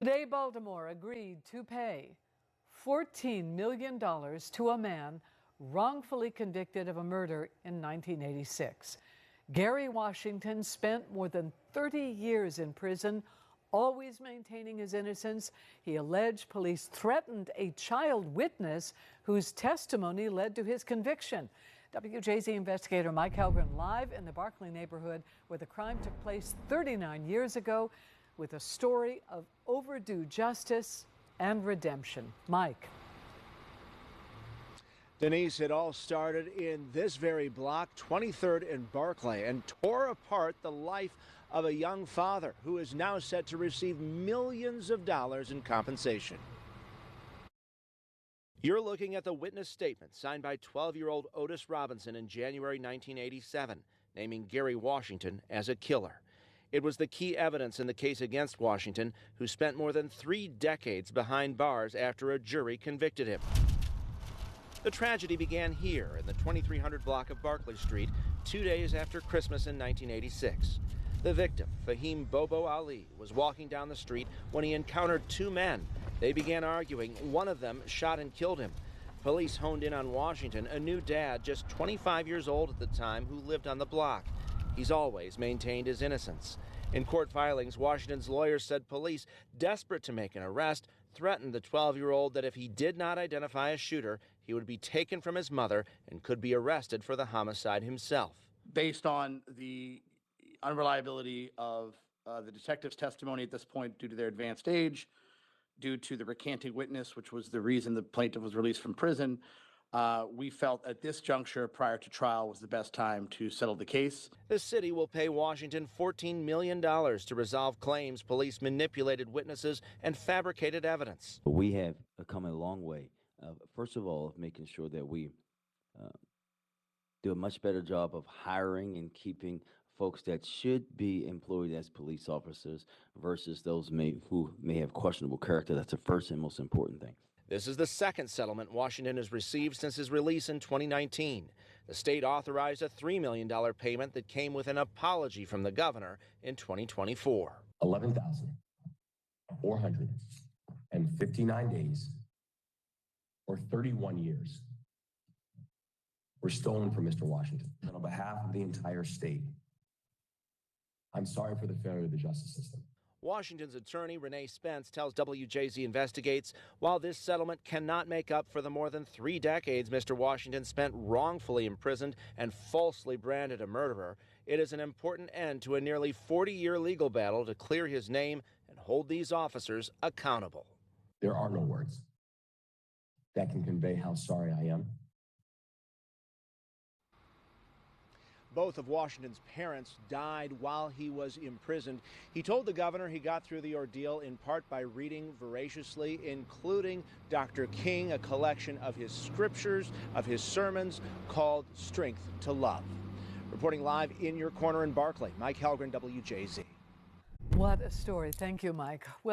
Today, Baltimore agreed to pay $14 million to a man wrongfully convicted of a murder in 1986. Gary Washington spent more than 30 years in prison, always maintaining his innocence. He alleged police threatened a child witness whose testimony led to his conviction. WJZ investigator Mike Halgren live in the Barclay neighborhood where the crime took place 39 years ago with a story of overdue justice and redemption. Mike. Denise, it all started in this very block, 23rd and Barclay, and tore apart the life of a young father who is now set to receive millions of dollars in compensation. You're looking at the witness statement signed by 12-year-old Otis Robinson in January 1987, naming Gary Washington as a killer. It was the key evidence in the case against Washington, who spent more than 3 decades behind bars after a jury convicted him. The tragedy began here in the 2300 block of Barclay Street 2 days after Christmas in 1986. The victim, Fahim Bobo Ali, was walking down the street when he encountered 2 men. They began arguing. One of them shot and killed him. Police honed in on Washington, a new dad just 25 years old at the time who lived on the block. He's always maintained his innocence. In court filings, Washington's lawyers said police, desperate to make an arrest, threatened the 12-year-old that if he did not identify a shooter, he would be taken from his mother and could be arrested for the homicide himself. Based on the unreliability of the detective's testimony at this point due to their advanced age, due to the recanting witness, which was the reason the plaintiff was released from prison, we felt at this juncture prior to trial was the best time to settle the case. The city will pay Washington $14 million to resolve claims police manipulated witnesses and fabricated evidence. We have come a long way. First of all, of making sure that we do a much better job of hiring and keeping folks that should be employed as police officers versus those who may have questionable character. That's the first and most important thing. This is the second settlement Washington has received since his release in 2019. The state authorized a $3 million payment that came with an apology from the governor in 2024. 11,459 days, or 31 years, were stolen from Mr. Washington. And on behalf of the entire state, I'm sorry for the failure of the justice system. Washington's attorney, Renee Spence, tells WJZ Investigates, while this settlement cannot make up for the more than 3 decades Mr. Washington spent wrongfully imprisoned and falsely branded a murderer, it is an important end to a nearly 40-year legal battle to clear his name and hold these officers accountable. There are no words that can convey how sorry I am. Both of Washington's parents died while he was imprisoned. He told the governor he got through the ordeal in part by reading voraciously, including Dr. King, a collection of his scriptures, of his sermons called Strength to Love. Reporting live in your corner in Barclay, Mike Halgren, WJZ. What a story. Thank you, Mike.